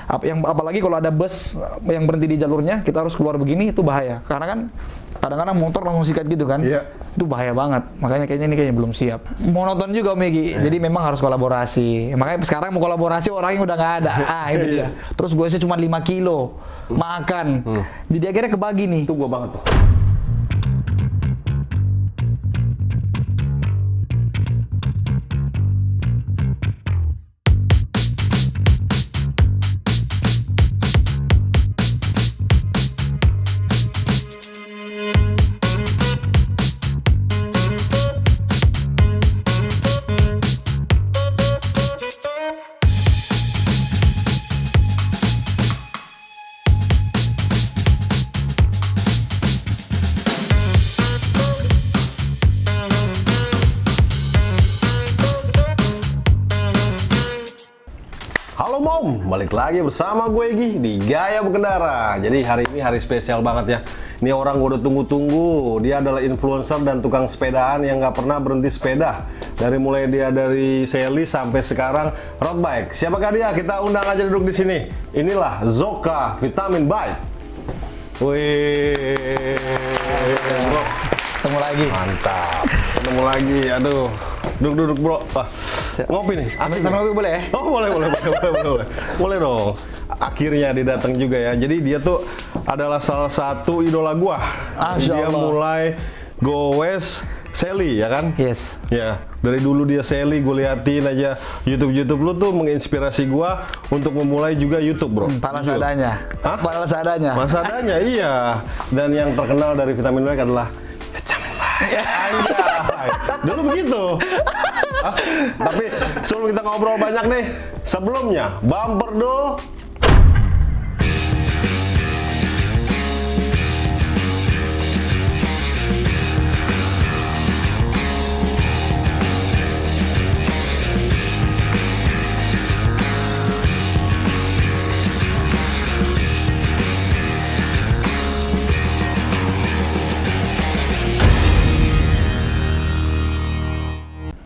Yang apalagi kalau ada bus yang berhenti di jalurnya, kita harus keluar begini, itu bahaya. Karena kan kadang-kadang motor langsung sikat gitu kan. Iya. Itu bahaya banget. Makanya kayaknya ini belum siap. Monoton juga Om Egy. Jadi memang harus kolaborasi. Makanya sekarang mau kolaborasi orangnya udah nggak ada. Itu dia. Terus gue cuma 5 kilo makan. Jadi akhirnya kebagi nih. Itu gua banget tuh. Halo Mom, balik lagi bersama gue Egy di Gaya Berkendara. Jadi hari ini hari spesial banget ya. Ini orang gue udah tunggu-tunggu. Dia adalah influencer dan tukang sepedaan yang gak pernah berhenti sepeda. Mulai dia dari Sally sampai sekarang road bike. Siapakah dia? Kita undang aja duduk di sini. Inilah Zoka Vitamin Bike. Wih, bro. Ketemu lagi. Mantap. Ketemu lagi. Aduh. Duduk bro. Wah, ngopi nih. Asik Sama ngopi boleh ya? Oh boleh. Boleh dong. Akhirnya dia datang juga ya. Jadi dia tuh adalah salah satu idola gua. Dia mulai goes Sally ya kan? Yes. Ya, dari dulu dia Sally, gue liatin aja YouTube lu tuh menginspirasi gua untuk memulai juga YouTube bro. Pala seadanya. Hah? Pala seadanya. Pala seadanya, iya. Dan yang terkenal dari Vitamin Bike adalah Vitamin Bike. Anjay. Dulu begitu. Tapi sebelum kita ngobrol banyak nih, sebelumnya bumper dulu.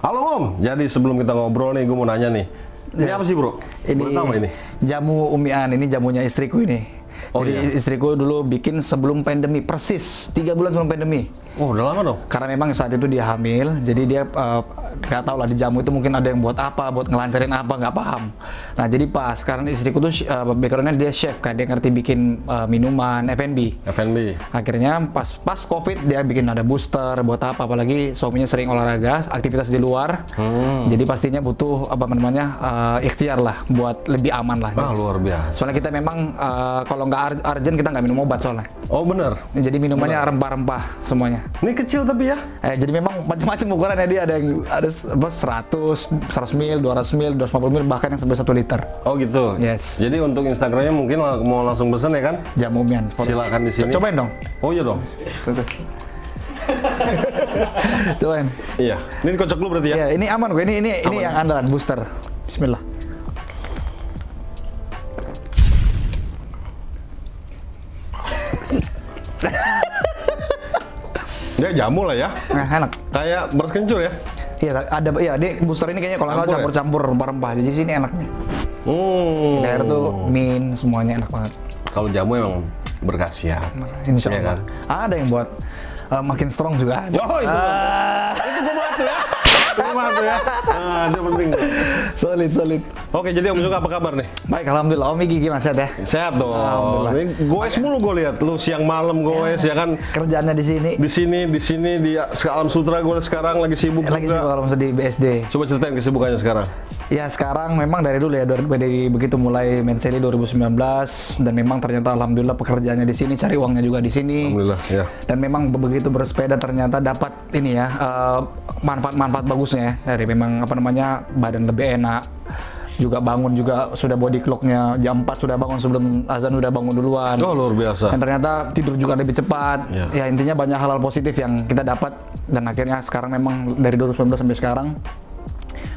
Halo Om, jadi sebelum kita ngobrol nih, gue mau nanya nih. Ini apa sih bro? Ini tahu ini? jamu Umian, ini jamunya istriku ini. Oh, Jadi iya? istriku dulu bikin sebelum pandemi, persis 3 bulan sebelum pandemi. Oh udah lama dong? Karena memang saat itu dia hamil, jadi dia nggak tahu lah di jamu itu mungkin ada yang buat apa, buat ngelancarin apa, nggak paham. Nah jadi pas, karena istriku tuh backgroundnya dia chef kan, dia ngerti bikin minuman, F&B. F&B. Akhirnya pas COVID dia bikin ada booster buat apa, apalagi suaminya sering olahraga, aktivitas di luar. Jadi pastinya butuh apa namanya ikhtiar lah buat lebih aman lah. Ah luar biasa. Soalnya kita memang kalau nggak urgent kita nggak minum obat soalnya. Oh bener. Jadi minumannya rempah-rempah semuanya. Ini kecil tapi ya? Jadi memang macam-macam ukurannya, dia ada yang ada 100 ml, 200 ml, 250 ml, bahkan yang sampai 1 liter. Oh gitu. Yes. Jadi untuk Instagramnya mungkin mau langsung pesen ya kan? Jamu Umian. Silakan di sini. Cobain dong. Oh iya dong. Cobain. Iya. Ini kocok dulu berarti ya? Iya, ini aman kok. Ini yang andalan booster. Bismillah. Dia jamu lah ya. Nah, enak. Kayak beras kencur ya? Iya, ada dia booster ini kayaknya kalau nggak salah campur-campur rempah-rempah. Jadi sini enaknya. Hmm. Di air tuh mint, semuanya enak banget. Kalau jamu emang berkhasiat. Insya Iya Allah. kan? Ada yang buat makin strong juga ada. Oh itu. Itu gue bantu ya. Itu bantu ya. Nah, itu penting. Solid. Oke, jadi Om Zoka apa kabar nih? Baik, alhamdulillah. Om Egy gimana, sehat ya? Sehat dong. Alhamdulillah. Ini goes mulu gue lihat. Lu siang malam goes ya kan? Kerjaannya di sini. Di sini di Alam Sutra gue sekarang lagi sibuk Lagi sih juga. kalau di BSD. Coba ceritain kesibukannya sekarang. Ya sekarang memang dari dulu ya, dari begitu mulai main Sally 2019, dan memang ternyata alhamdulillah pekerjaannya di sini, cari uangnya juga di sini. Alhamdulillah ya. Dan memang begitu bersepeda ternyata dapat ini ya manfaat-manfaat bagusnya ya. Dari memang apa namanya badan lebih enak. Juga bangun juga sudah body clocknya jam 4 sudah bangun, sebelum azan udah bangun duluan. Oh luar biasa. Dan ternyata tidur juga lebih cepat. Ya. Ya intinya banyak hal-hal positif yang kita dapat, dan akhirnya sekarang memang dari 2019 sampai sekarang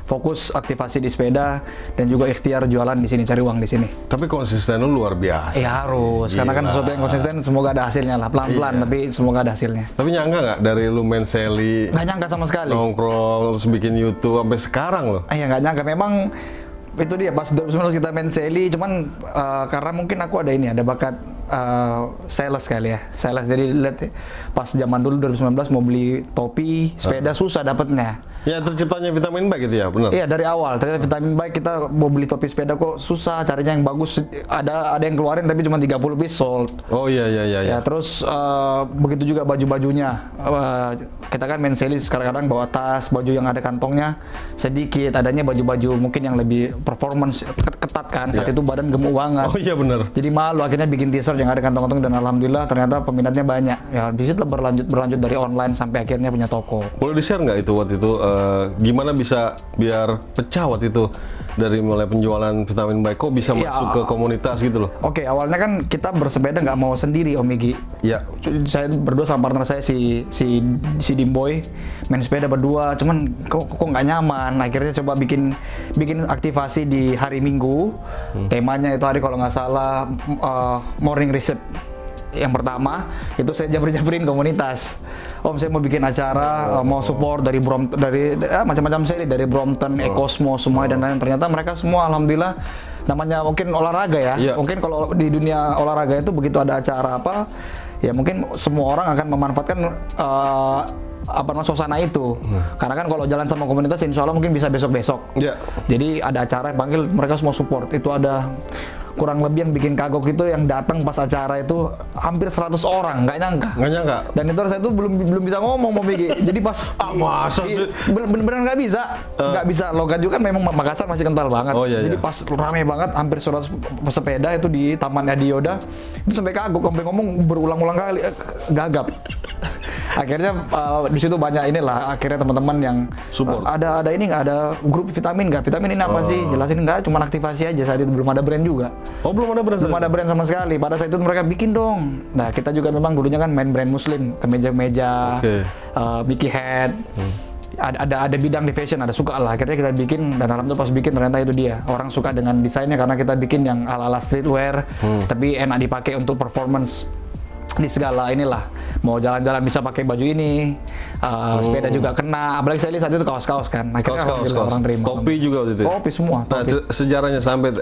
fokus aktivasi di sepeda dan juga ikhtiar jualan di sini, cari uang di sini. Tapi konsisten lu luar biasa. Ya harus, karena kan Gila. sesuatu yang konsisten semoga ada hasilnya lah, pelan-pelan Iya. tapi semoga ada hasilnya. Tapi nyangka nggak dari lu main Sally, Nggak nyangka sama sekali. nongkrong, terus bikin YouTube sampai sekarang loh? Ya nggak nyangka, memang itu dia pas 2019 kita main seli, cuman karena mungkin aku ada bakat sales kali ya, sales. Jadi lihat pas zaman dulu 2019 mau beli topi, sepeda susah dapatnya. Ya terciptanya Vitamin Bike itu ya, benar. Iya dari awal, ternyata Vitamin Bike kita mau beli topi sepeda kok susah, carinya yang bagus. Ada yang keluarin tapi cuma 30 piece sold. Oh iya. Ya terus begitu juga baju-bajunya. Kita kan main sales kadang-kadang bawa tas, baju yang ada kantongnya sedikit, adanya baju-baju mungkin yang lebih performance ketat kan. Saat itu badan gemuk banget. Oh iya benar. Jadi malu akhirnya bikin t-shirt yang ada kantong-kantong, dan alhamdulillah ternyata peminatnya banyak. Ya di situ berlanjut dari online sampai akhirnya punya toko. Boleh di-share nggak itu waktu itu gimana bisa biar pecah waktu itu dari mulai penjualan Vitamin Bike kok bisa masuk ke komunitas gitu loh? Oke, awalnya kan kita bersepeda nggak mau sendiri Om Igi. Ya. Saya berdua sama partner saya si Dimboy main sepeda berdua, cuman kok nggak nyaman. Akhirnya coba bikin aktivasi di hari Minggu. Temanya itu hari kalau nggak salah morning reset. Yang pertama itu saya jabarin komunitas. Om, saya mau bikin acara, mau support dari macam-macam seri, dari Brompton, Ecosmo semua dan lain. Ternyata mereka semua alhamdulillah, namanya mungkin olahraga ya. Mungkin kalau di dunia olahraga itu begitu ada acara apa, ya mungkin semua orang akan memanfaatkan suasana itu. Karena kan kalau jalan sama komunitas insya Allah mungkin bisa besok-besok. Jadi ada acara yang panggil mereka semua support. Itu ada kurang lebih yang bikin kagok itu yang datang pas acara itu hampir 100 orang, nggak nyangka. Dan itu saya tuh belum bisa ngomong mau Bigi. Jadi pas masa sih? Bener-bener nggak bisa logat juga kan, memang Makassar masih kental banget. Jadi pas rame banget hampir 100 pesepeda itu di Taman Adioda itu sampai kagok, sampai ngomong berulang-ulang kali gagap. Akhirnya di situ banyak akhirnya teman-teman yang support. Ada ini nggak, ada grup vitamin ini apa sih, jelasin nggak, cuma aktivasi aja. Saat itu belum ada brand juga. Oh belum ada brand sama sekali. Pada saat itu mereka bikin dong. Nah kita juga memang dulunya kan main brand muslim, kemeja-meja, Mickey hat. Ada bidang di fashion, ada suka lah. Akhirnya kita bikin, dan alhamdulillah pas bikin ternyata itu dia. Orang suka dengan desainnya karena kita bikin yang ala-ala streetwear, tapi enak dipakai untuk performance di segala inilah. Mau jalan-jalan bisa pakai baju ini, sepeda juga kena. Apalagi saya lihat saat itu kaos-kaos kan. Akhirnya kaos. orang terima. Topi juga waktu itu. Topi semua. Nah, sejarahnya sampai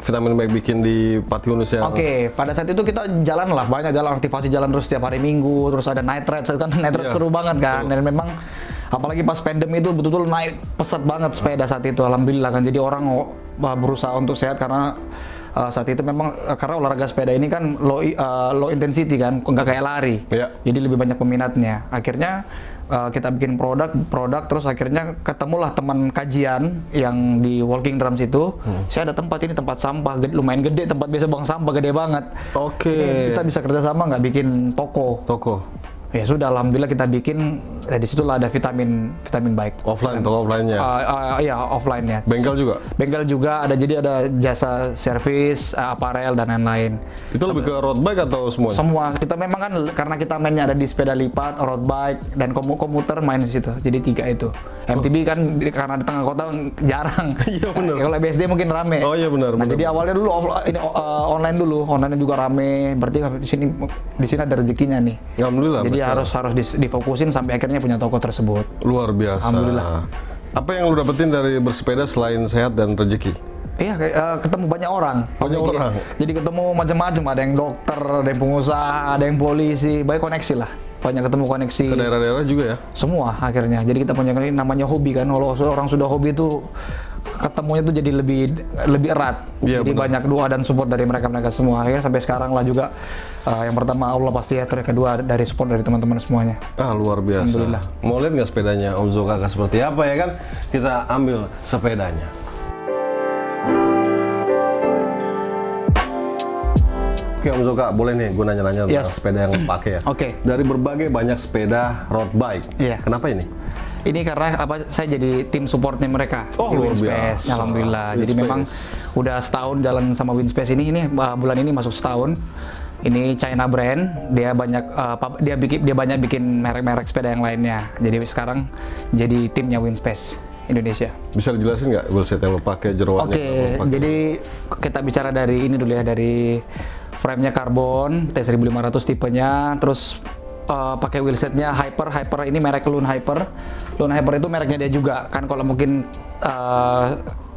Vitamin Bike bikin di Patiunus yang. Oke, pada saat itu kita jalan lah, banyak jalan, aktivasi jalan terus setiap hari Minggu, terus ada night ride, kan night ride seru banget kan. Dan memang apalagi pas pandemi itu betul-betul naik pesat banget sepeda saat itu, alhamdulillah kan. Jadi orang berusaha untuk sehat karena saat itu memang karena olahraga sepeda ini kan low intensity kan, nggak kayak lari. Jadi lebih banyak peminatnya. Akhirnya kita bikin produk terus akhirnya ketemulah teman kajian yang di Walking Drums itu. Saya ada tempat sampah lumayan gede, tempat biasa buang sampah gede banget. Kita bisa kerjasama nggak bikin toko. Ya sudah, alhamdulillah kita bikin. Di situlah ada vitamin Bike. Toko offline-nya. Iya, offline-nya. Bengkel juga ada, jadi ada jasa servis, aparel dan lain-lain. Itu lebih ke road bike atau semua? Semua. Kita memang kan karena kita mainnya ada di sepeda lipat, road bike dan komuter main di situ. Jadi 3 itu. MTB kan karena di tengah kota jarang. Iya benar. Kalau BSD mungkin rame. Oh iya benar. Nah, jadi awalnya dulu online dulu. Online juga rame. Berarti di sini ada rezekinya nih. Alhamdulillah. Jadi harus difokusin sampai akhirnya punya toko tersebut. Luar biasa. Alhamdulillah. Apa yang lu dapetin dari bersepeda selain sehat dan rezeki? Iya, ketemu banyak orang. Jadi ketemu macam-macam, ada yang dokter, ada yang pengusaha, ada yang polisi, banyak koneksi lah. Banyak ketemu koneksi. Ke daerah-daerah juga ya? Semua akhirnya. Jadi kita punya namanya hobi kan. Kalau orang sudah hobi itu ketemunya tuh jadi lebih erat. Jadi banyak doa dan support dari mereka semua. Akhirnya sampai sekarang lah juga. Yang pertama Allah pasti ya, terus kedua dari support dari teman-teman semuanya. Luar biasa. Alhamdulillah. Mau lihat nggak sepedanya Om Zo Kakak seperti apa ya kan? Kita ambil sepedanya. Oke Om Zo Kak, boleh nih gue nanya-nanya tentang sepeda yang lo pakai ya. Dari berbagai banyak sepeda road bike. Kenapa ini? Ini karena saya jadi tim supportnya mereka di Winspace, alhamdulillah. Jadi memang udah setahun jalan sama Winspace ini bulan ini masuk setahun. Ini China brand, dia banyak bikin merek-merek sepeda yang lainnya. Jadi sekarang jadi timnya Winspace Indonesia. Bisa dijelasin nggak wheelset yang lo pakai, jeroannya? Jadi kita bicara dari ini dulu ya, dari frame-nya karbon T1500 tipenya, terus pakai wheelsetnya Hyper ini merek Lune Hyper itu mereknya dia juga kan. Kalau mungkin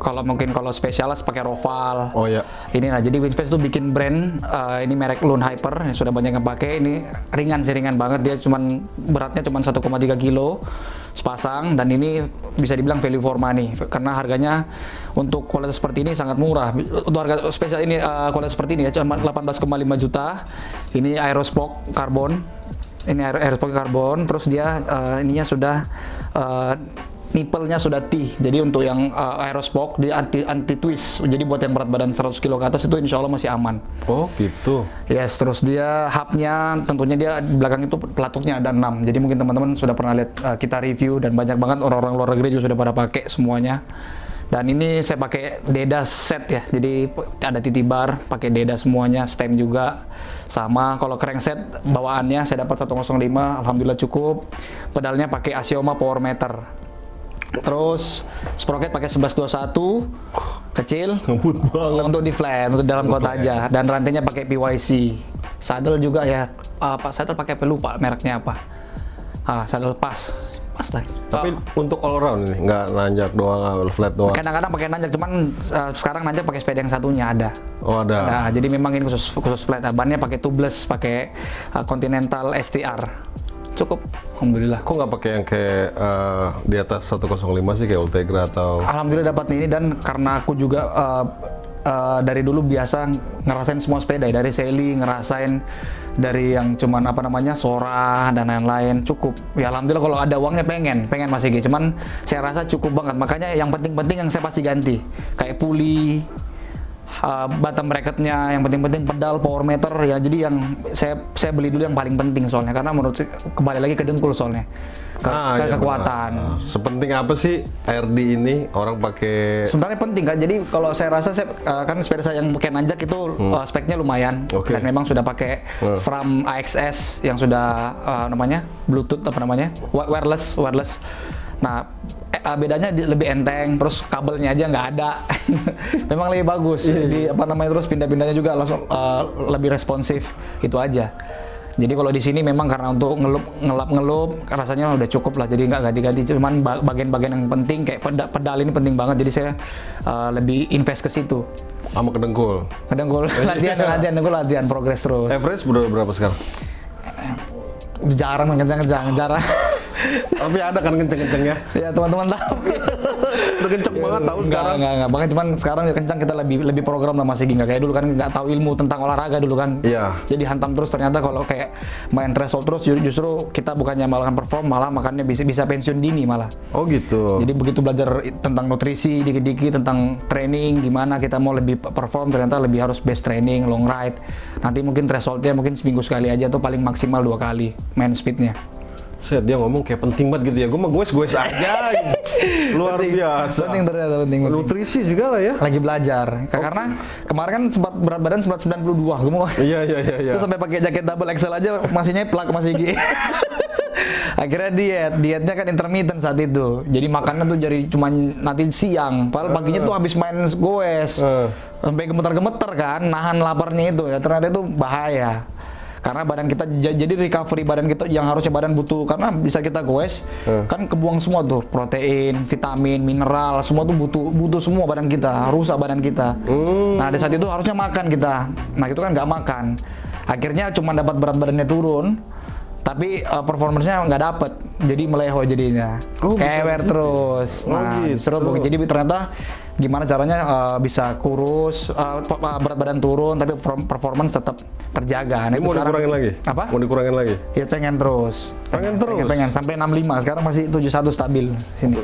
kalau spesialis pakai Roval. Oh ya. Ini lah, jadi Winspace itu bikin brand, ini merek Lone Hyper, yang sudah banyak yang pakai. Ini ringan banget, dia beratnya cuma 1,3 kilo sepasang, dan ini bisa dibilang value for money karena harganya untuk kualitas seperti ini sangat murah. Untuk harga spesial ini, kualitas seperti ini ya cuma 18,5 juta. Ini Aerospoke karbon. Ini Aerospoke karbon, terus dia ininya sudah nipelnya sudah T, jadi untuk yang Aerospoke dia anti twist, jadi buat yang berat badan 100 kilo ke atas itu insya Allah masih aman. Oh gitu. Yes, terus dia hubnya tentunya dia di belakang itu pelatuknya ada 6, jadi mungkin teman-teman sudah pernah lihat kita review, dan banyak banget orang-orang luar negeri juga sudah pada pakai semuanya. Dan ini saya pakai Deda set ya, jadi ada titibar, pakai Deda semuanya, stem juga sama. Kalau crankset bawaannya saya dapat 105, alhamdulillah cukup. Pedalnya pakai Axioma Power Meter. Terus sprocket pakai 1121 kecil, Ngebut banget. untuk di flat, untuk dalam kota aja. Dan rantainya pakai PYC. Saddle juga ya, saddle pakai lupa mereknya apa. Saddle pas lah. Tapi untuk all round ini nggak nanjak doang, flat doang. Kadang-kadang pakai nanjak, cuman sekarang nanjak pakai sepeda yang satunya ada. Oh ada. Nah, jadi memang ini khusus flat. Bannya pakai tubeless, pakai Continental STR. Cukup, alhamdulillah. Kok nggak pakai yang kayak di atas 105 sih, kayak Ultegra atau? Alhamdulillah dapat ini, dan karena aku juga dari dulu biasa ngerasain semua sepeda ya, dari Sally ngerasain dari yang cuman Sora dan lain-lain, cukup. Ya alhamdulillah kalau ada uangnya pengen Mas Igi, cuman saya rasa cukup banget. Makanya yang penting-penting yang saya pasti ganti, kayak puli, bottom bracketnya, yang penting-penting pedal, power meter ya. Jadi yang saya beli dulu yang paling penting soalnya, karena menurut saya kembali lagi ke dengkul soalnya, ke kekuatan. Sepenting apa sih RD ini orang pakai? Sebenarnya penting kan. Jadi kalau saya rasa kan sepeda saya yang pakai nanjak itu speknya lumayan, dan memang sudah pakai SRAM AXS yang sudah Bluetooth wireless. Nah, bedanya lebih enteng, terus kabelnya aja nggak ada. Memang lebih bagus. Jadi terus pindah-pindahnya juga langsung lebih responsif, itu aja. Jadi kalau di sini memang karena untuk ngelup rasanya udah cukup lah, jadi nggak ganti-ganti. Cuman bagian-bagian yang penting kayak pedal ini penting banget, jadi saya lebih invest ke situ. Sama kedengkul. Latihan progres terus. Average berapa sekarang? Jarang kencang. Tapi ada kan kenceng-kencengnya? Ya teman-teman tahu. Udah kenceng banget tahu sekarang. Enggak. Bahkan cuman sekarang ya kencang, kita lebih program lah Mas Igi. Nggak kayak dulu kan, nggak tahu ilmu tentang olahraga dulu kan. Iya. Jadi hantam terus, ternyata kalau kayak main threshold terus justru kita bukannya malah perform, malah makanya bisa pensiun dini malah. Oh gitu. Jadi begitu belajar tentang nutrisi dikit-dikit, tentang training gimana kita mau lebih perform, ternyata lebih harus base training, long ride. Nanti mungkin thresholdnya mungkin seminggu sekali aja atau paling maksimal 2 kali main speednya. Dia ngomong kayak penting banget gitu ya. Gue mah goes aja gitu. Luar biasa. Penting ternyata, penting. Nutrisi juga lah ya. Lagi belajar. Karena kemarin kan berat badan sempat 92. Gue mau. Iya. Terus sampai pakai jaket double XL aja masih nyeplak Mas Igi. Akhirnya dietnya kan intermittent saat itu. Jadi makannya tuh jadi cuma nanti siang. Padahal paginya tuh habis main goes. Sampai gemeter-gemeter kan, nahan laparnya itu. Ya ternyata itu bahaya. Karena badan kita jadi recovery badan kita yang harusnya badan butuh, karena bisa kita goes kan kebuang semua tuh protein, vitamin, mineral, semua tuh butuh semua badan kita, rusak badan kita. Nah di saat itu harusnya makan kita, nah itu kan nggak makan, akhirnya cuma dapat berat badannya turun, tapi performance-nya nggak dapet, jadi meleho jadinya, kewer terus. Nah seru, jadi ternyata gimana caranya bisa kurus, berat badan turun, tapi performance tetap terjaga. Nah, mau dikurangin lagi? Apa? Mau dikurangin lagi? Ya pengen terus. Pengen sampai 65, sekarang masih 71 stabil sini.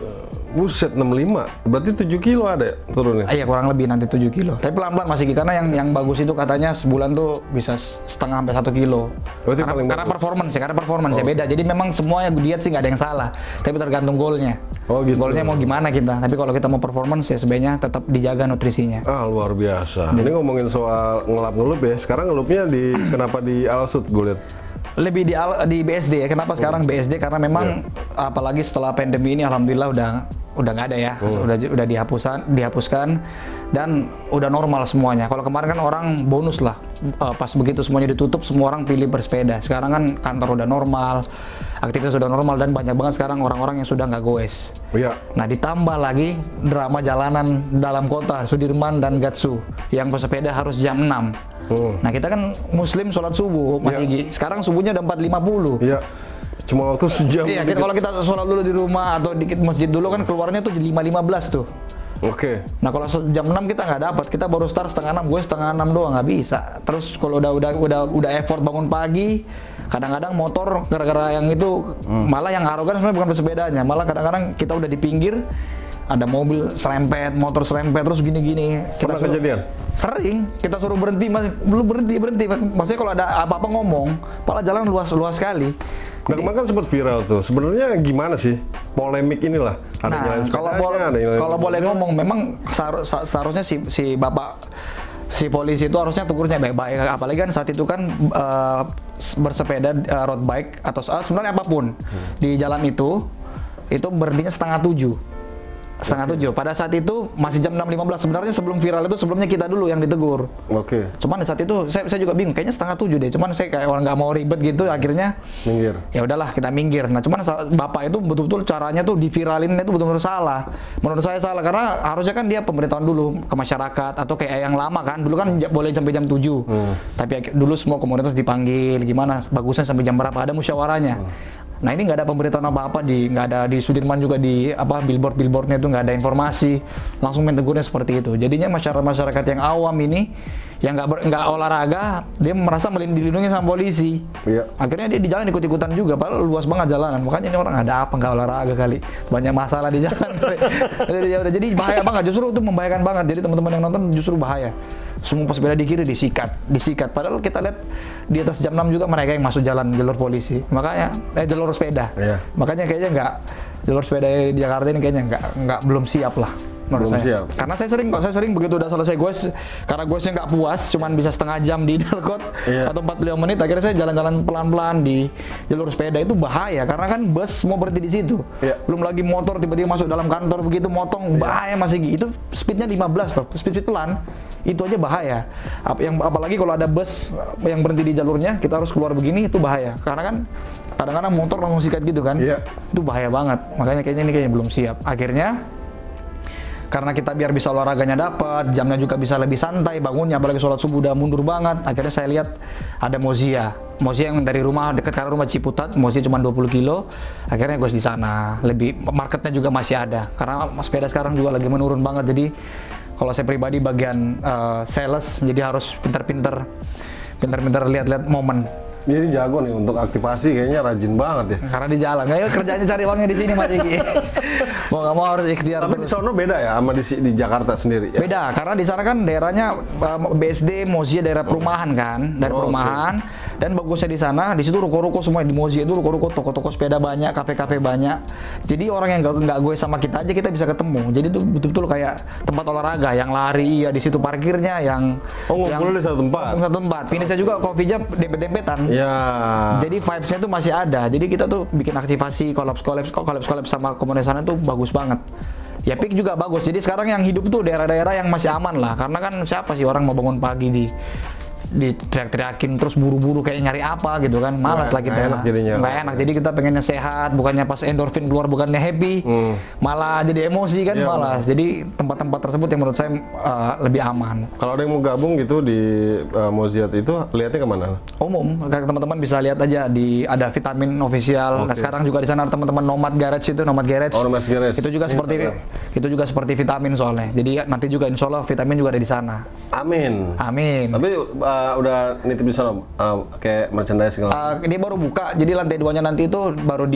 Buset, 65. Berarti 7 kilo ada turunnya? Iya, kurang lebih nanti 7 kilo. Tapi pelan-pelan masih, karena yang bagus itu katanya sebulan tuh bisa setengah sampai 1 kilo. Karena performance ya beda. Jadi memang semuanya diet sih nggak ada yang salah. Tapi tergantung goalnya. Oh gitu. Goalnya mau gimana kita. Tapi kalau kita mau performance ya sebenarnya tetap dijaga nutrisinya. Luar biasa. Ini ngomongin soal ngelup ya. Sekarang ngelupnya kenapa di Alsut gue lihat? Lebih di BSD ya. Kenapa sekarang BSD? Karena memang apalagi setelah pandemi ini alhamdulillah udah nggak ada ya, udah dihapuskan dan udah normal semuanya. Kalau kemarin kan orang bonus lah, pas begitu semuanya ditutup, semua orang pilih bersepeda. Sekarang kan kantor udah normal, aktivitas sudah normal, dan banyak banget sekarang orang-orang yang sudah nggak goes. Iya. Nah, ditambah lagi drama jalanan dalam kota, Sudirman dan Gatsu, yang bersepeda harus jam 6. Nah, kita kan muslim sholat subuh, Mas Igi. Sekarang subuhnya udah 4.50. Iya. Cuma waktu sejam. Iya, kalau kita sholat dulu di rumah atau di masjid dulu kan keluarnya tuh 5.15 tuh. Oke. Nah, kalau jam 6 kita nggak dapat, kita baru start setengah 6, gue setengah 6 doang, nggak bisa. Terus kalau udah effort bangun pagi, kadang-kadang motor gara-gara yang itu malah yang arogan sebenarnya bukan bersepedanya, malah kadang-kadang kita udah di pinggir, ada mobil serempet, motor serempet, terus gini-gini. Pernah kejadian? Sering, kita suruh berhenti, mas, belum berhenti. Maksudnya kalau ada apa-apa ngomong, malah jalan luas sekali. Nah, kemarin kan sempat viral tuh. Sebenarnya gimana sih polemik inilah? Ada Nah, jalan kalau sepedanya, ada yang kalau boleh ngomong, memang seharusnya si bapak si polisi itu harusnya tegurnya baik-baik. Apalagi kan saat itu kan bersepeda road bike atau sebenarnya apapun di jalan itu berhentinya setengah 7. Pada saat itu masih jam 6.15. Sebenarnya sebelum viral itu sebelumnya kita dulu yang ditegur. Oke. Cuman di saat itu saya juga bingung, kayaknya setengah 7 deh. Cuman saya kayak orang nggak mau ribet gitu, akhirnya Minggir. ya udahlah kita minggir. Nah, cuman bapak itu betul-betul caranya tuh diviralin itu betul-betul salah. Menurut saya salah karena harusnya kan dia pemberitahuan dulu ke masyarakat, atau kayak yang lama kan. Dulu kan boleh sampai jam 7. Tapi dulu semua komunitas dipanggil, gimana bagusnya sampai jam berapa, ada musyawarahnya. Nah, ini nggak ada pemberitahuan apa-apa, nggak ada di Sudirman juga, di billboardnya itu nggak ada informasi, langsung main tegurnya seperti itu. Jadinya masyarakat yang awam ini yang nggak olahraga, dia merasa dilindungi sama polisi. Iya. Akhirnya dia di jalan ikut-ikutan juga, padahal luas banget jalanan. Makanya ini orang ada apa nggak olahraga kali, banyak masalah di jalan. Jadi bahaya banget, justru itu membahayakan banget. Jadi teman-teman yang nonton justru bahaya. Semua pesepeda di kiri disikat. Padahal kita lihat di atas jam 6 juga mereka yang masuk jalan jalur polisi. Makanya jalur sepeda. Iya. Makanya kayaknya jalur sepeda di Jakarta ini kayaknya belum siap lah menurut Belum saya. siap. Karena saya sering begitu udah selesai goes, karena goesnya nggak puas, cuman bisa setengah jam di Dalkot atau 45 menit, akhirnya saya jalan-jalan pelan-pelan di jalur sepeda. Itu bahaya karena kan bus mau berhenti di situ. Iya. Belum lagi motor tiba-tiba masuk dalam kantor begitu motong, bahaya masih gitu. Itu speednya 15 loh, speed pelan. Itu aja bahaya. Apalagi kalau ada bus yang berhenti di jalurnya, kita harus keluar begini, itu bahaya. Karena kan kadang-kadang motor langsung sikat gitu kan. Iya. Itu bahaya banget. Makanya kayaknya belum siap. Akhirnya karena kita biar bisa olahraganya dapat, jamnya juga bisa lebih santai bangunnya, apalagi sholat subuh udah mundur banget. Akhirnya saya lihat ada Mozia yang dari rumah dekat karena rumah Ciputat, Mozia cuma 20 kilo. Akhirnya gue di sana. Lebih marketnya juga masih ada. Karena sepeda sekarang juga lagi menurun banget. Jadi kalau saya pribadi bagian sales, jadi harus pintar-pintar lihat-lihat momen. Ini jago nih untuk aktivasi, kayaknya rajin banget ya. Karena di jalan, nggak kerjanya cari uangnya di sini Mas Iki. Mau nggak mau harus ikhtiar. Tapi di sono beda ya sama di Jakarta sendiri ya? Beda, karena di sana kan daerahnya BSD, Mozia daerah perumahan kan, perumahan. Dan bagusnya di sana, di situ ruko-ruko semua di Mozia itu ruko-ruko, toko-toko sepeda banyak, kafe-kafe banyak. Jadi orang yang nggak gue sama kita aja kita bisa ketemu. Jadi itu betul-betul kayak tempat olahraga, yang lari ya di situ parkirnya, yang ngumpul di satu tempat. Satu tempat. Finishnya juga coffee-nya dempet-dempetan. Ya. Jadi vibes-nya tuh masih ada. Jadi kita tuh bikin aktivasi collab sama komunitas sana tuh bagus banget. Ya PIK juga bagus. Jadi sekarang yang hidup tuh daerah-daerah yang masih aman lah. Karena kan siapa sih orang mau bangun pagi di teriak-teriakin terus buru-buru kayak nyari apa gitu kan, malas lah kita. Nggak enak, jadi kita pengennya sehat, bukannya pas endorfin keluar bukannya happy, malah jadi emosi kan, malas. Jadi tempat-tempat tersebut yang menurut saya lebih aman. Kalau ada yang mau gabung gitu di Moziat itu, lihatnya kemana? Umum, teman-teman bisa lihat aja ada Vitamin official. Nah, sekarang juga di sana ada teman-teman Nomad Garage itu, Nomad Garage. Oh, Nomad Garage. Itu juga seperti Vitamin soalnya. Jadi nanti juga insya Allah Vitamin juga ada di sana. Amin. Tapi udah nitip di sana kayak merchandise segala. Dia baru buka, jadi lantai 2-nya nanti itu baru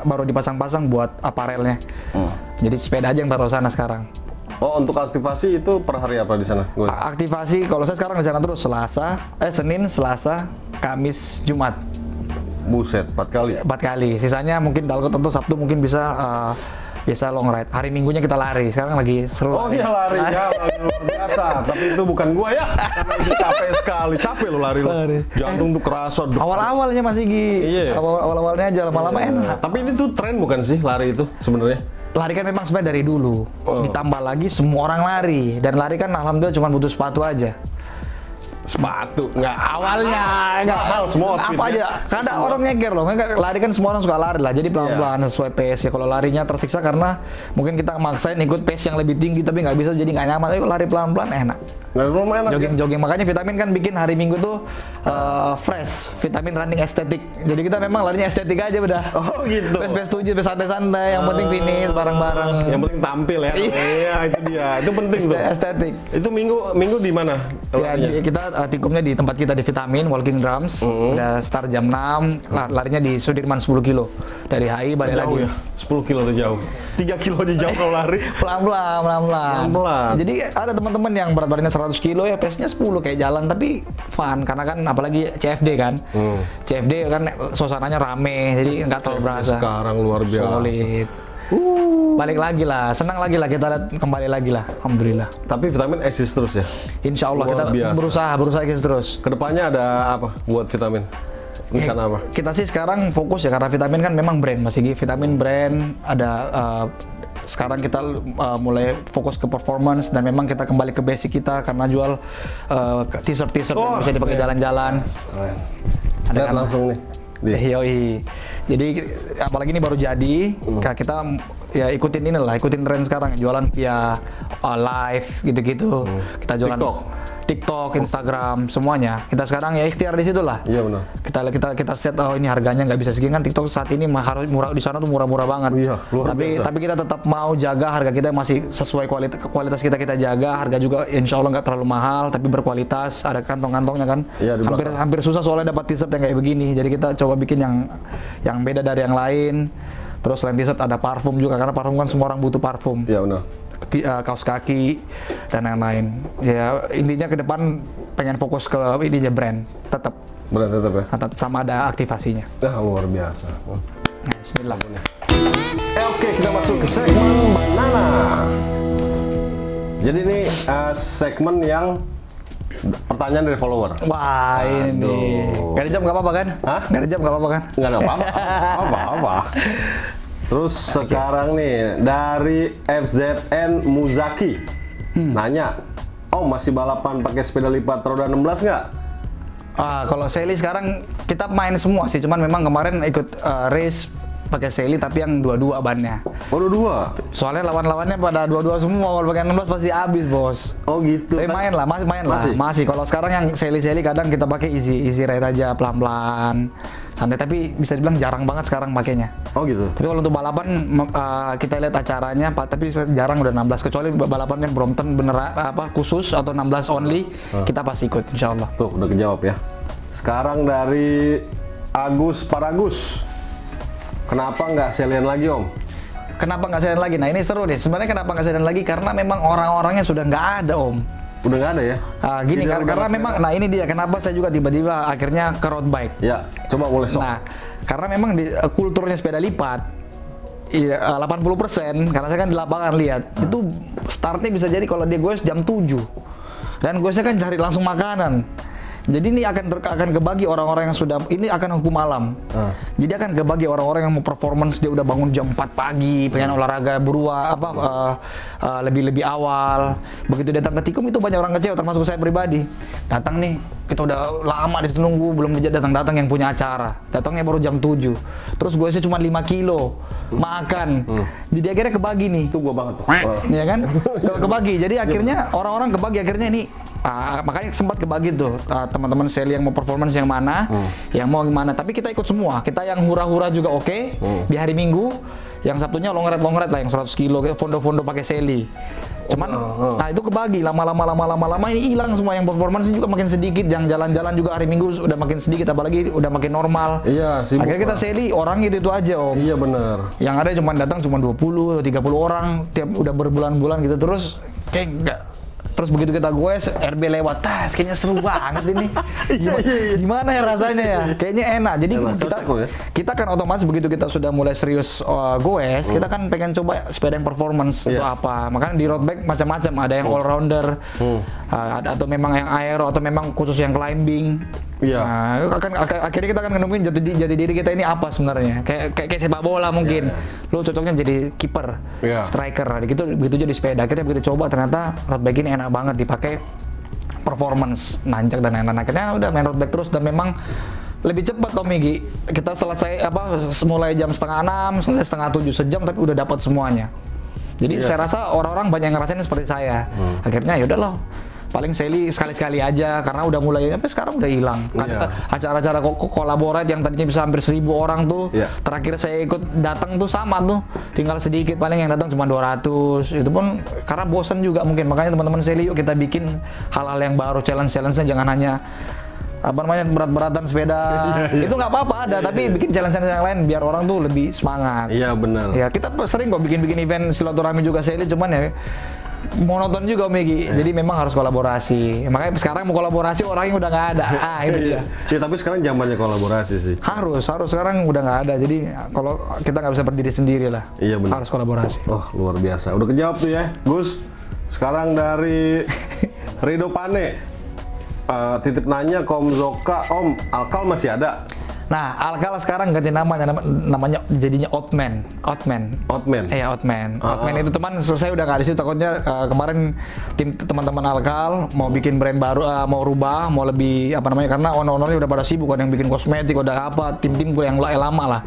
baru dipasang-pasang buat aparelnya. Jadi sepeda aja yang taruh sana sekarang. Oh, untuk aktivasi itu per hari apa di sana? Aktivasi kalau saya sekarang di sana terus Senin, Selasa, Kamis, Jumat. Buset, 4 kali. 4 kali. Sisanya mungkin Dalkot atau Sabtu mungkin bisa biasa long ride. Hari Minggunya kita lari. Sekarang lagi seru. Oh iya lari ya, luar biasa. Tapi itu bukan gua ya. Karena itu capek sekali. Capek lo lari. Jantung tuh kerasa. Awal-awalnya masih Iya. Awal-awalnya aja lama-lama enak. Tapi ini tuh tren bukan sih lari itu sebenarnya? Lari kan memang sebenarnya dari dulu. Ditambah lagi semua orang lari. Dan lari kan alhamdulillah cuma butuh sepatu aja. Sepatu nggak Awalnya nggak mahal semua apa outfitnya. aja. Kadang orang ngeger loh, nggak lari kan semua orang suka lari lah. Jadi pelan-pelan sesuai pace ya. Kalau larinya tersiksa karena mungkin kita maksain ikut pace yang lebih tinggi tapi nggak bisa jadi nggak nyaman. Tapi lari pelan-pelan enak. Nggak lumayan enak. Jogging-jogging makanya vitamin kan bikin hari Minggu tuh fresh, vitamin running estetik. Jadi kita memang larinya estetik aja udah. Oh gitu. Pace 7, pace santai-santai, yang penting finish bareng-bareng. Yang penting tampil ya. Iya itu dia. Itu penting tuh. Estetik. Itu minggu di mana? Ya, kita tikumnya di tempat kita di Vitamin Walking Drums. Udah start jam 6, larinya di Sudirman 10 kilo. Dari HI balik Jauh lagi. ya? 10 kilo tuh jauh. 3 kilo aja jauh kalau lari. Pelan-pelan. Jadi ada teman-teman yang berat badannya 100 kilo ya pace-nya 10 kayak jalan tapi fun karena kan apalagi CFD kan. CFD kan suasananya rame jadi nggak terlalu berasa. Sekarang luar biasa. Solid. Balik lagi lah, senang lagi lah kita lihat kembali lagi lah, alhamdulillah. Tapi vitamin eksis terus ya? Insya Allah kita Luar biasa. berusaha eksis terus. Kedepannya ada apa buat vitamin? Rencana apa? Kita sih sekarang fokus ya karena vitamin kan memang brand Mas Igi. Vitamin brand ada sekarang kita mulai fokus ke performance dan memang kita kembali ke basic kita karena jual t-shirt yang bisa dipakai jalan-jalan. Keren. Ada Lihat kan? langsung nih. Yoi. Jadi apalagi ini baru jadi, kita ya ikutin ikutin tren sekarang jualan via live gitu-gitu. Kita jualan TikTok, Instagram, semuanya. Kita sekarang ya ikhtiar di situ lah. Iya benar. Kita set ini harganya nggak bisa segini kan TikTok saat ini harus murah di sana tuh murah-murah banget. Iya, luar biasa. Tapi kita tetap mau jaga harga kita masih sesuai kualitas kita jaga. Harga juga insya Allah nggak terlalu mahal tapi berkualitas. Ada kantong-kantongnya kan. Iya, di hampir susah soalnya dapat t-shirt yang kayak begini. Jadi kita coba bikin yang beda dari yang lain. Terus selain t-shirt ada parfum juga karena parfum kan semua orang butuh parfum. Iya benar. Kaos kaki dan lain-lain. Ya intinya ke depan pengen fokus ke ininya brand tetap Tetap ya. sama ada aktivasinya. Luar biasa. Nah, bismillah. Oke, kita masuk ke segmen banana. Jadi ini segmen yang pertanyaan dari follower. Wah ini. Gak ada jam nggak apa-apa kan? Hah? Gak ada jam nggak apa-apa kan? Nggak ada apa-apa. Terus sekarang nih dari FZN Muzaki nanya, masih balapan pakai sepeda lipat roda 16 nggak? Kalau Sally sekarang kita main semua sih, cuman memang kemarin ikut race pakai Sally tapi yang dua-dua bannya. Oh, dua. Soalnya lawan-lawannya pada dua-dua semua, kalau pakai 16 pasti habis bos. Oh gitu. Tapi main lah. Masih. Kalau sekarang yang Sally kadang kita pakai easy ride aja pelan-pelan. Santai, tapi bisa dibilang jarang banget sekarang makainya. Oh gitu. Tapi kalau untuk balapan kita lihat acaranya, tapi jarang udah 16 kecuali balapannya Brompton bener khusus atau 16 only, kita pasti ikut insya Allah. Tuh udah kejawab ya. Sekarang dari Agus Paragus. Kenapa nggak selian lagi Om? Kenapa nggak selian lagi? Nah ini seru deh. Sebenarnya kenapa nggak selian lagi? Karena memang orang-orangnya sudah nggak ada Om. Udah nggak ada ya? Gini Jadi karena memang, nah ini dia kenapa saya juga tiba-tiba akhirnya ke road bike. Ya, coba mulai sok. Nah, karena memang di kulturnya sepeda lipat, 80% karena saya kan di lapangan lihat, itu startnya bisa jadi kalau dia goes jam 7 dan goesnya kan cari langsung makanan. Jadi ini akan kebagi orang-orang yang sudah, ini akan hukum alam. Jadi akan kebagi orang-orang yang mau performance, dia udah bangun jam 4 pagi, pengen olahraga lebih awal. Begitu datang ke Tikum itu banyak orang kecewa, termasuk saya pribadi. Datang nih, kita udah lama di situ nunggu, belum datang yang punya acara. Datangnya baru jam 7. Terus gue cuma 5 kilo makan. Jadi akhirnya kebagi nih. Itu gua banget tuh. Iya kan? Kebagi. Jadi akhirnya orang-orang kebagi akhirnya ini makanya sempat kebagi tuh teman-teman Sally yang mau performance yang mana, yang mau gimana. Tapi kita ikut semua. Kita yang hura-hura juga oke. Di hari Minggu, yang Sabtunya long ride lah yang 100 kilo fondo-fondo pakai Sally. Cuman nah itu kebagi lama-lama ini hilang semua, yang performance juga makin sedikit, yang jalan-jalan juga hari Minggu udah makin sedikit, apalagi udah makin normal. Iya, sibuk. Akhirnya kita Sally orang itu aja Om. Iya benar. Yang ada cuma datang cuma 20 atau 30 orang tiap udah berbulan-bulan gitu, terus kayak enggak. Terus begitu kita goes, RB lewat, kayaknya seru banget ini. Gimana ya rasanya ya? Kayaknya enak. Jadi kita kan otomatis begitu kita sudah mulai serius goes, kita kan pengen coba sepeda yang performance itu apa. Makanya di road bike macam-macam, ada yang all rounder, ada atau memang yang aero atau memang khusus yang climbing. Iya. Nah, akhirnya kita akan nemuin jati diri kita ini apa sebenarnya. Kayak sepak bola mungkin. Lo cocoknya jadi kiper, striker. Begitu jadi sepeda. Akhirnya begitu coba ternyata road bike ini enak banget dipakai performance, nanjak dan lain-lain. Akhirnya udah main road bike terus dan memang lebih cepat Om Migi. Kita selesai mulai jam 5:30, selesai 6:30 sejam tapi udah dapat semuanya. Jadi saya rasa orang-orang banyak yang ngerasain seperti saya. Akhirnya ya udahlah. Paling Sally sekali-sekali aja karena udah mulai tapi sekarang udah hilang. Acara-acara kolaborate yang tadinya bisa hampir 1.000 orang tuh. Terakhir saya ikut datang tuh sama tuh. Tinggal sedikit paling yang datang cuma 200. Itu pun karena bosan juga mungkin. Makanya teman-teman Sally yuk kita bikin hal-hal yang baru, challenge-nya jangan hanya berat-beratan sepeda. Itu nggak apa-apa ada, tapi bikin challenge yang lain biar orang tuh lebih semangat. Iya benar. Ya kita sering kok bikin event silaturahmi juga Sally, cuman ya monoton juga Om Migi. Jadi memang harus kolaborasi. Makanya sekarang mau kolaborasi orangnya udah nggak ada. Itu dia. Ya tapi sekarang zamannya kolaborasi sih. Harus sekarang udah nggak ada. Jadi kalau kita nggak bisa berdiri sendiri lah. Iya benar. Harus kolaborasi. Oh luar biasa. Udah kejawab tuh ya, Gus. Sekarang dari Rido Pane. Titip nanya ke Om Zoka, Om, Alkal masih ada? Nah, Alkal sekarang ganti namanya jadinya Outman. Iya, Outman. Outman itu teman saya udah nggak di situ, takutnya kemarin tim teman-teman Alkal mau bikin brand baru, mau rubah, mau lebih karena owner-ownernya udah pada sibuk, ada yang bikin kosmetik, udah tim-tim gue yang lama lah.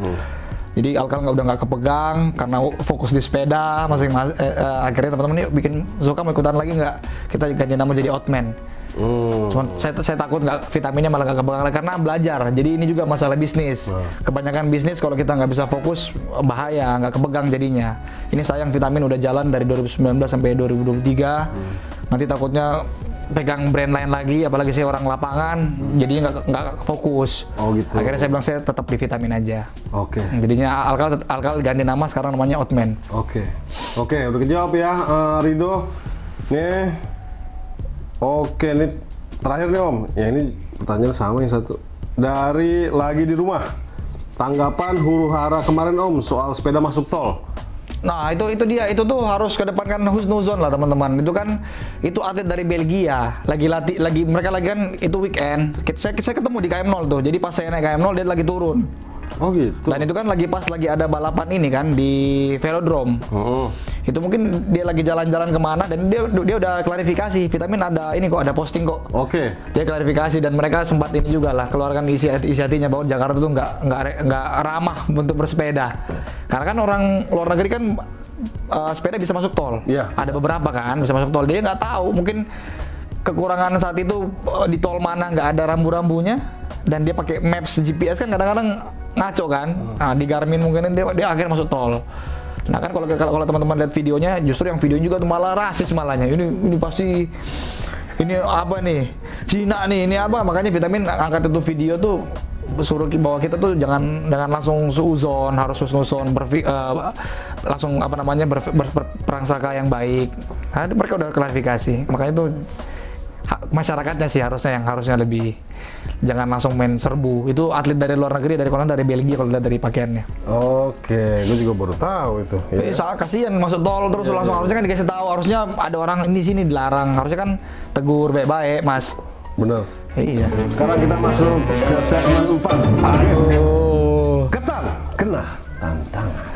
Jadi Alkal udah nggak kepegang karena fokus di sepeda masing-masing. Akhirnya teman-teman yuk bikin Zoka mau ikutan lagi nggak? Kita ganti nama jadi Outman. Cuman saya takut nggak vitaminnya malah nggak kepegang karena belajar. Jadi ini juga masalah bisnis. Kebanyakan bisnis kalau kita nggak bisa fokus bahaya, nggak kepegang jadinya. Ini sayang vitamin udah jalan dari 2019 sampai 2023. Nanti takutnya pegang brand lain lagi, apalagi saya orang lapangan, jadinya nggak fokus. Oh gitu. Akhirnya saya bilang saya tetap di vitamin aja. Oke. Jadinya Alkal ganti nama sekarang namanya Outman. Oke, udah kejawab ya, Rido. Nih. Oke, ini terakhir nih Om. Ya ini pertanyaan sama yang satu. Dari lagi di rumah. Tanggapan huru-hara kemarin Om soal sepeda masuk tol. Nah itu dia, itu tuh harus kedepankan husnuzon lah teman-teman. Itu atlet dari Belgia, mereka lagi kan itu weekend. Saya ketemu di KM0 tuh. Jadi pas saya naik KM0 dia lagi turun. Oh gitu. Dan itu kan lagi ada balapan ini kan di velodrome. Itu mungkin dia lagi jalan-jalan kemana dan dia udah klarifikasi vitamin ada ini kok, ada posting kok. Oke. Dia klarifikasi dan mereka sempat ini juga lah keluarkan isi hatinya bahwa Jakarta tuh nggak ramah untuk bersepeda. Karena kan orang luar negeri kan sepeda bisa masuk tol. Ada beberapa kan bisa masuk tol. Dia nggak tahu mungkin kekurangan saat itu di tol mana nggak ada rambu-rambunya dan dia pakai maps GPS kan kadang-kadang ngaco kan. Nah, di Garmin mungkin dia akhirnya masuk tol. Nah kan kalau teman-teman lihat videonya, justru yang videonya juga tuh malah rasis malahnya. Ini pasti ini apa nih? Cina nih, ini apa? Makanya vitamin angkat itu video tuh suruh bahwa kita tuh jangan langsung suuzon, harus husnuzon, langsung berprasangka yang baik. Nah, mereka udah klarifikasi. Makanya tuh masyarakatnya sih harusnya lebih jangan langsung main serbu. Itu atlet dari luar negeri, dari Belgia kalau lihat dari pakaiannya. Oke, gue juga baru tahu itu. Sangat kasihan masuk tol terus langsung harusnya kan dikasih tahu, harusnya ada orang ini sini dilarang, harusnya kan tegur baik-baik, Mas. Bener. Iya. Sekarang kita masuk ke segmen 4. Ketan kena tantangan.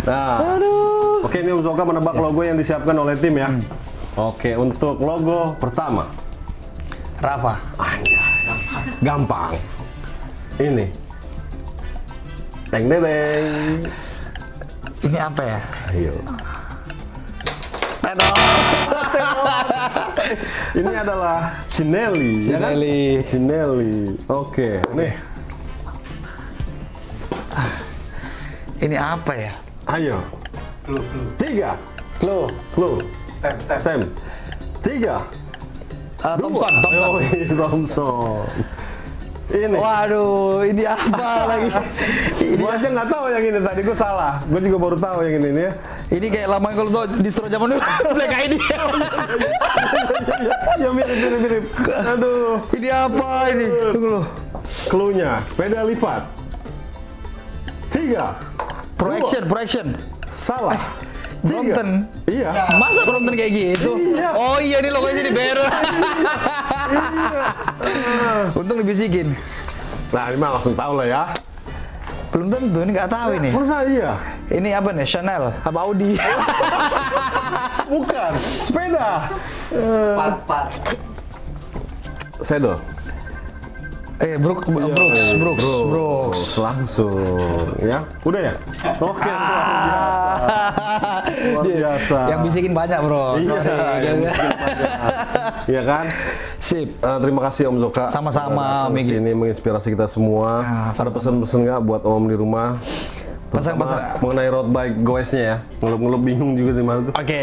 Nah, oke ini Om Zoka menebak logo yang disiapkan oleh tim ya. Oke, untuk logo pertama Rafa. Anjay, gampang. Ini Teng dedeng. Ini apa ya? Ayo. Ini adalah Cinelli, ya kan? Cinelli. Oke, nih. Ini apa ya? Ayo. 3. Clue. Tem. 3. Thompson. Thompson. Ini. Waduh, ini apa lagi? Gua aja nggak tahu yang ini tadi, gua salah. Gua juga baru tahu yang ini nih ya. Ini kayak lama kalau tuh distro zaman dulu Black ID. Ya mirip. Aduh. Ini apa ini? Tunggu loh. Cluenya, sepeda lipat. 3. Pro Action. Salah. Brompton. Iya. Masa Brompton kayak gitu? Iya. Oh iya, ini logonya jadi Bear. Iya. Untung dibisikin. Nah, ini mah langsung tahu lah ya. Belum tentu, ini nggak tahu ini. Masa iya? Ini apa nih? Chanel? Apa Audi? Bukan, sepeda. Part. Sedel. Brooks. Langsung, ya. Udah ya? Oke, luar biasa. Luar biasa. Yang bisikin banyak, bro. Iya, Sorry. yang bisikin banyak. Iya kan? Sip. Terima kasih Om Zoka. Sama-sama, Udah datang ke Migi. sini menginspirasi kita semua. Ada pesan-pesan nggak buat Om di rumah? Terutama Pesan-pesan. mengenai road bike goesnya ya. Ngelup-ngelup bingung juga di mana tuh. Oke,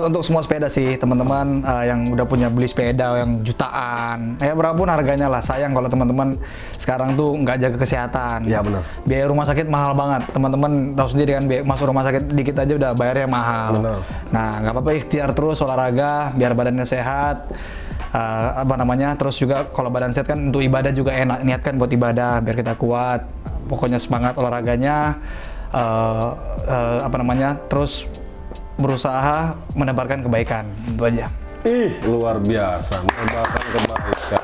untuk semua sepeda sih, teman-teman yang udah punya beli sepeda yang jutaan, ya berapun harganya lah. Sayang kalau teman-teman sekarang tuh nggak jaga kesehatan. Iya, benar. Biaya rumah sakit mahal banget. Teman-teman tahu sendiri kan, masuk rumah sakit dikit aja udah bayarnya mahal. Benar. Nah, nggak apa-apa, ikhtiar terus olahraga biar badannya sehat. Terus juga kalau badan sehat kan untuk ibadah juga enak, niatkan buat ibadah biar kita kuat. Pokoknya semangat olahraganya, terus berusaha menebarkan kebaikan, itu aja. Ih, luar biasa. Menebarkan kebaikan.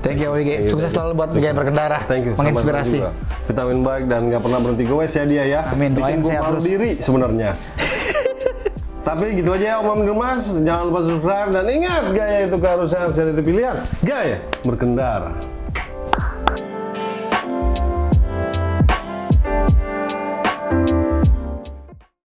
Thank you WG, sukses selalu buat Gaya Berkendara, Thank you. menginspirasi. Sama-sama juga. Vitamin baik dan nggak pernah berhenti goes ya dia ya. Amin, doain Bikin gua sehat malu terus. diri sebenarnya. Tapi gitu aja ya Om di rumah. Jangan lupa subscribe dan ingat, gaya itu keharusan, sehat itu pilihan. Gaya berkendara.